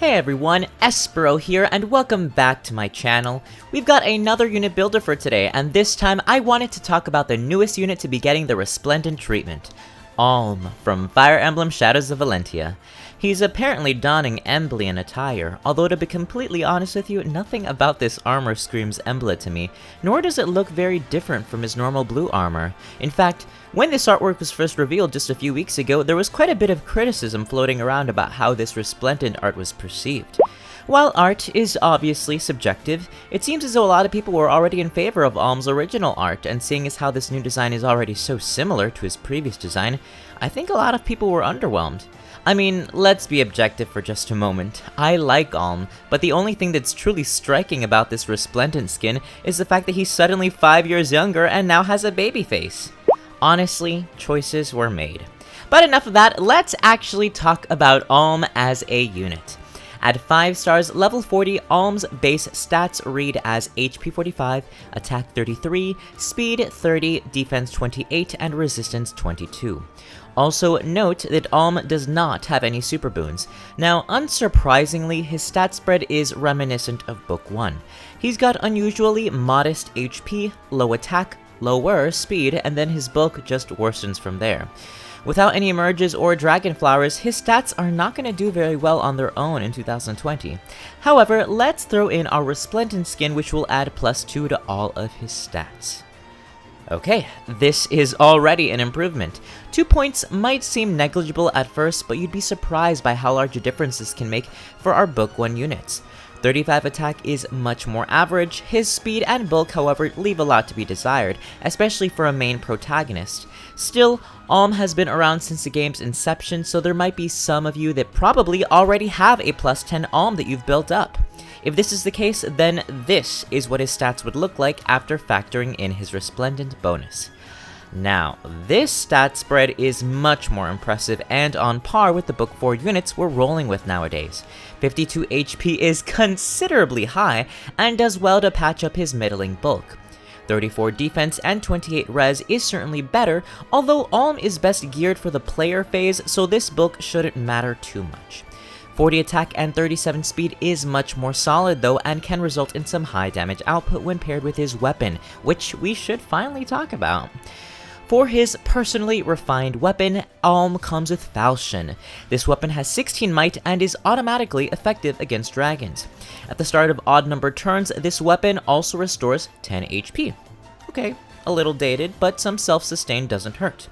Hey everyone, Espero here, and welcome back to my channel. We've got another unit builder for today, and this time I wanted to talk about the newest unit to be getting the Resplendent treatment, Alm from Fire Emblem Shadows of Valentia. He's apparently donning Emblem attire, although to be completely honest with you, nothing about this armor screams Emblem to me, nor does it look very different from his normal blue armor. In fact, when this artwork was first revealed just a few weeks ago, there was quite a bit of criticism floating around about how this Resplendent art was perceived. While art is obviously subjective, it seems as though a lot of people were already in favor of Alm's original art, and seeing as how this new design is already so similar to his previous design, I think a lot of people were underwhelmed. I mean, let's be objective for just a moment. I like Alm, but the only thing that's truly striking about this Resplendent skin is the fact that he's suddenly 5 years younger and now has a baby face. Honestly, choices were made. But enough of that, let's actually talk about Alm as a unit. At 5 stars, level 40, Alm's base stats read as HP 45, Attack 33, Speed 30, Defense 28, and Resistance 22. Also, note that Alm does not have any super boons. Now, unsurprisingly, his stat spread is reminiscent of Book 1. He's got unusually modest HP, low attack, lower speed, and then his bulk just worsens from there. Without any emerges or dragon flowers, his stats are not going to do very well on their own in 2020. However, let's throw in our Resplendent skin, which will add +2 to all of his stats. Okay, this is already an improvement. 2 points might seem negligible at first, but you'd be surprised by how large a difference this can make for our Book 1 units. 35 attack is much more average. His speed and bulk, however, leave a lot to be desired, especially for a main protagonist. Still, Alm has been around since the game's inception, so there might be some of you that probably already have a +10 Alm that you've built up. If this is the case, then this is what his stats would look like after factoring in his Resplendent bonus. Now, this stat spread is much more impressive and on par with the Book 4 units we're rolling with nowadays. 52 HP is considerably high and does well to patch up his middling bulk. 34 defense and 28 res is certainly better, although Alm is best geared for the player phase, so this bulk shouldn't matter too much. 40 attack and 37 speed is much more solid though, and can result in some high damage output when paired with his weapon, which we should finally talk about. For his personally refined weapon, Alm comes with Falchion. This weapon has 16 might and is automatically effective against dragons. At the start of odd-numbered turns, this weapon also restores 10 HP. Okay, a little dated, but some self-sustain doesn't hurt.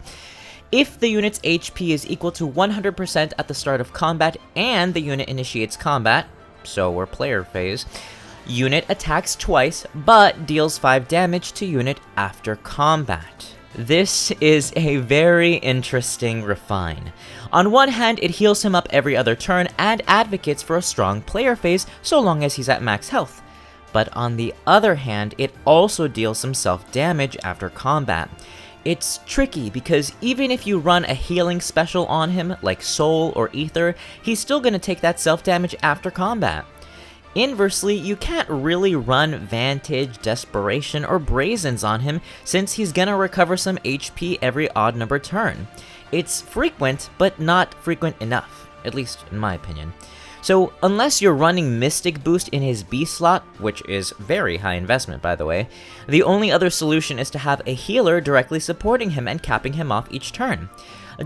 If the unit's HP is equal to 100% at the start of combat and the unit initiates combat, so we're player phase, unit attacks twice, but deals 5 damage to unit after combat. This is a very interesting refine. On one hand, it heals him up every other turn and advocates for a strong player phase so long as he's at max health. But on the other hand, it also deals some self-damage after combat. It's tricky because even if you run a healing special on him, like Soul or Ether, he's still going to take that self-damage after combat. Inversely, you can't really run Vantage, Desperation, or Brazens on him since he's gonna recover some HP every odd number turn. It's frequent, but not frequent enough, at least in my opinion. So unless you're running Mystic Boost in his B slot, which is very high investment by the way, the only other solution is to have a healer directly supporting him and capping him off each turn.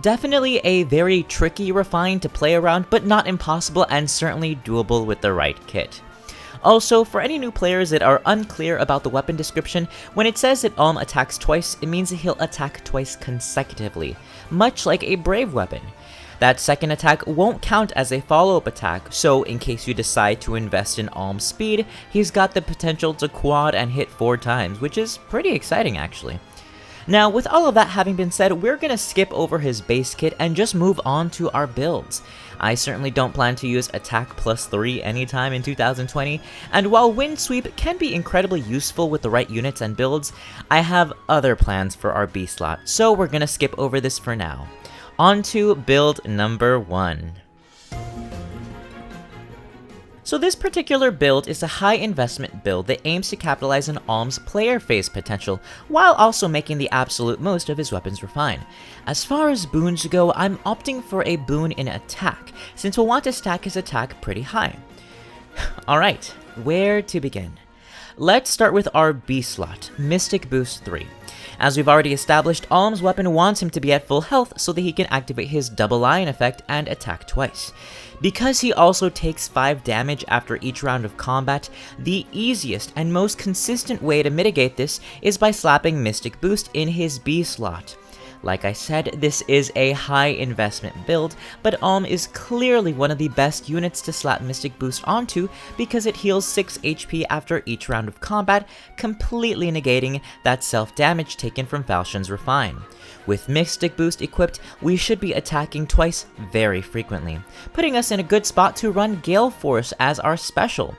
Definitely a very tricky refine to play around, but not impossible and certainly doable with the right kit. Also, for any new players that are unclear about the weapon description, when it says that Alm attacks twice, it means that he'll attack twice consecutively, much like a Brave weapon. That second attack won't count as a follow-up attack, so in case you decide to invest in Alm's speed, he's got the potential to quad and hit 4 times, which is pretty exciting actually. Now, with all of that having been said, we're gonna skip over his base kit and just move on to our builds. I certainly don't plan to use attack +3 anytime in 2020, and while Wind Sweep can be incredibly useful with the right units and builds, I have other plans for our B slot, so we're gonna skip over this for now. On to build number 1. So this particular build is a high investment build that aims to capitalize on Alm's player phase potential, while also making the absolute most of his weapons refine. As far as boons go, I'm opting for a boon in attack, since we'll want to stack his attack pretty high. Alright, where to begin? Let's start with our B slot, Mystic Boost 3. As we've already established, Alm's weapon wants him to be at full health so that he can activate his double lion effect and attack twice. Because he also takes 5 damage after each round of combat, the easiest and most consistent way to mitigate this is by slapping Mystic Boost in his B slot. Like I said, this is a high investment build, but Alm is clearly one of the best units to slap Mystic Boost onto because it heals 6 HP after each round of combat, completely negating that self-damage taken from Falchion's Refine. With Mystic Boost equipped, we should be attacking twice very frequently, putting us in a good spot to run Gale Force as our special.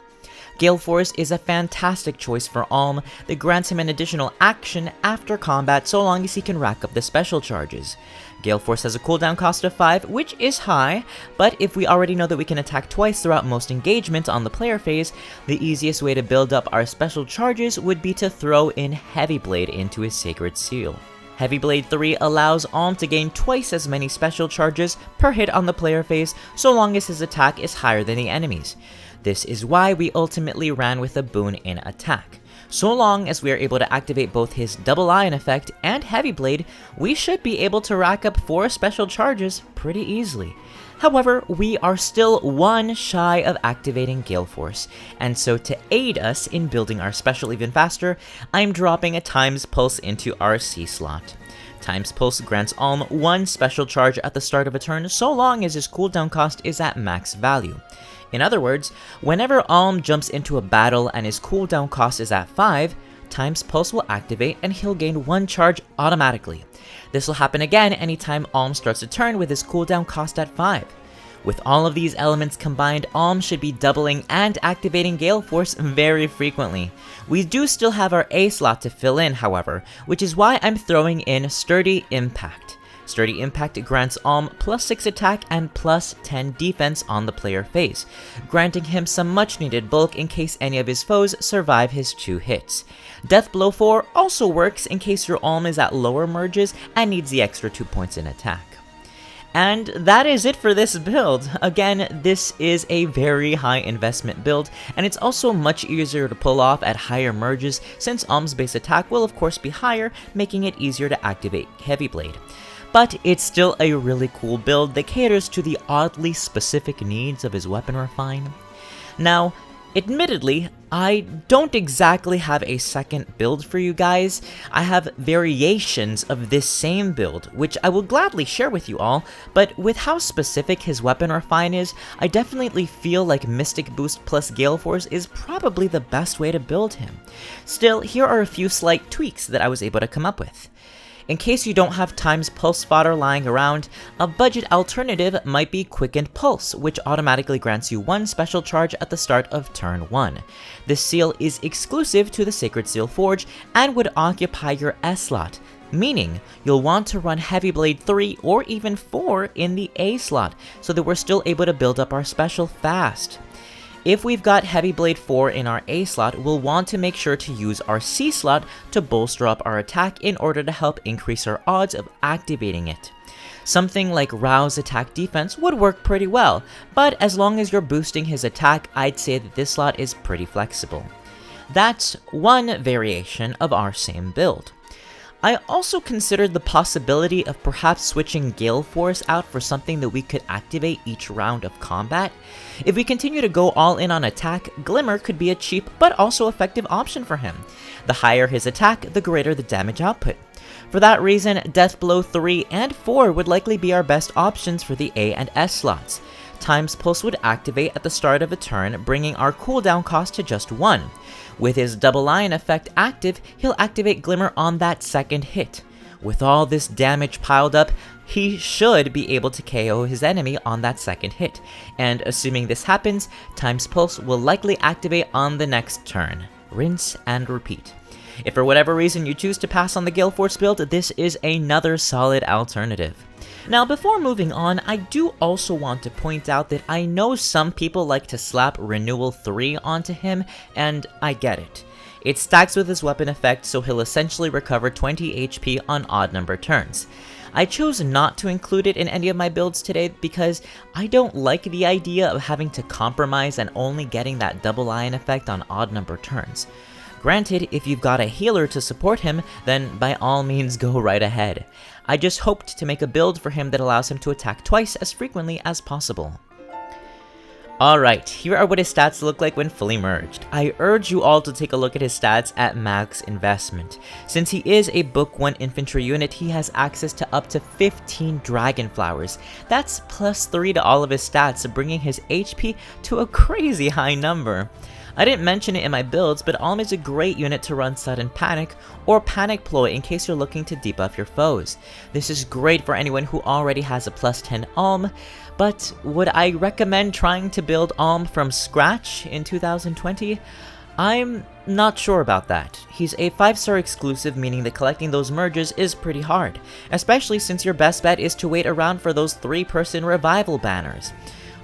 Gale Force is a fantastic choice for Alm that grants him an additional action after combat so long as he can rack up the special charges. Gale Force has a cooldown cost of 5, which is high, but if we already know that we can attack twice throughout most engagements on the player phase, the easiest way to build up our special charges would be to throw in Heavy Blade into his Sacred Seal. Heavy Blade 3 allows Alm to gain twice as many special charges per hit on the player phase so long as his attack is higher than the enemy's. This is why we ultimately ran with a boon in attack. So long as we are able to activate both his double lion effect and Heavy Blade, we should be able to rack up 4 special charges pretty easily. However, we are still 1 shy of activating Gale Force, and so to aid us in building our special even faster, I'm dropping a Times Pulse into our C slot. Times Pulse grants Alm 1 special charge at the start of a turn so long as his cooldown cost is at max value. In other words, whenever Alm jumps into a battle and his cooldown cost is at 5, Times Pulse will activate and he'll gain 1 charge automatically. This will happen again anytime Alm starts a turn with his cooldown cost at 5. With all of these elements combined, Alm should be doubling and activating Gale Force very frequently. We do still have our A slot to fill in, however, which is why I'm throwing in Sturdy Impact. Sturdy Impact grants Alm plus 6 attack and plus 10 defense on the player phase, granting him some much needed bulk in case any of his foes survive his 2 hits. Death Blow 4 also works in case your Alm is at lower merges and needs the extra 2 points in attack. And that is it for this build. Again, this is a very high investment build, and it's also much easier to pull off at higher merges since Alm's base attack will of course be higher, making it easier to activate Heavy Blade. But it's still a really cool build that caters to the oddly specific needs of his weapon refine. Now, admittedly, I don't exactly have a second build for you guys. I have variations of this same build, which I will gladly share with you all, but with how specific his weapon refine is, I definitely feel like Mystic Boost plus Gale Force is probably the best way to build him. Still, here are a few slight tweaks that I was able to come up with. In case you don't have Times Pulse fodder lying around, a budget alternative might be Quickened Pulse, which automatically grants you 1 special charge at the start of turn 1. This seal is exclusive to the Sacred Seal Forge and would occupy your S slot, meaning you'll want to run Heavy Blade 3 or even 4 in the A slot, so that we're still able to build up our special fast. If we've got Heavy Blade 4 in our A slot, we'll want to make sure to use our C slot to bolster up our attack in order to help increase our odds of activating it. Something like Rouse Attack Defense would work pretty well, but as long as you're boosting his attack, I'd say that this slot is pretty flexible. That's one variation of our same build. I also considered the possibility of perhaps switching Gale Force out for something that we could activate each round of combat. If we continue to go all in on attack, Glimmer could be a cheap but also effective option for him. The higher his attack, the greater the damage output. For that reason, Death Blow 3 and 4 would likely be our best options for the A and S slots. Times Pulse would activate at the start of a turn, bringing our cooldown cost to just 1. With his double lion effect active, he'll activate Glimmer on that second hit. With all this damage piled up, he should be able to KO his enemy on that second hit, and assuming this happens, Times Pulse will likely activate on the next turn. Rinse and repeat. If for whatever reason you choose to pass on the Gale Force build, this is another solid alternative. Now, before moving on, I do also want to point out that I know some people like to slap Renewal 3 onto him, and I get it. It stacks with his weapon effect, so he'll essentially recover 20 HP on odd number turns. I chose not to include it in any of my builds today because I don't like the idea of having to compromise and only getting that double iron effect on odd number turns. Granted, if you've got a healer to support him, then by all means go right ahead. I just hoped to make a build for him that allows him to attack twice as frequently as possible. Alright, here are what his stats look like when fully merged. I urge you all to take a look at his stats at max investment. Since he is a Book 1 infantry unit, he has access to up to 15 Dragon Flowers. That's plus 3 to all of his stats, bringing his HP to a crazy high number. I didn't mention it in my builds, but Alm is a great unit to run Sudden Panic or Panic Ploy in case you're looking to debuff your foes. This is great for anyone who already has a plus 10 Alm, but would I recommend trying to build Alm from scratch in 2020? I'm not sure about that. He's a 5-star exclusive, meaning that collecting those merges is pretty hard, especially since your best bet is to wait around for those 3-person revival banners.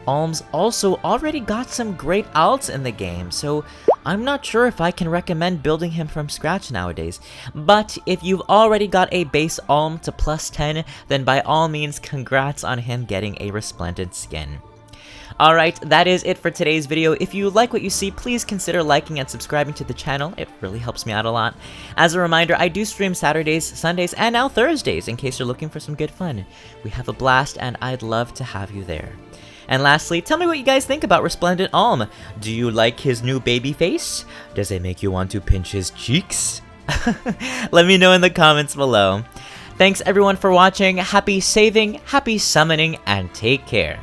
Alm's also already got some great alts in the game, so I'm not sure if I can recommend building him from scratch nowadays. But if you've already got a base Alm to plus 10, then by all means congrats on him getting a Resplendent skin. Alright, that is it for today's video. If you like what you see, please consider liking and subscribing to the channel. It really helps me out a lot. As a reminder, I do stream Saturdays, Sundays, and now Thursdays in case you're looking for some good fun. We have a blast and I'd love to have you there. And lastly, tell me what you guys think about Resplendent Alm. Do you like his new baby face? Does it make you want to pinch his cheeks? Let me know in the comments below. Thanks everyone for watching, happy saving, happy summoning, and take care.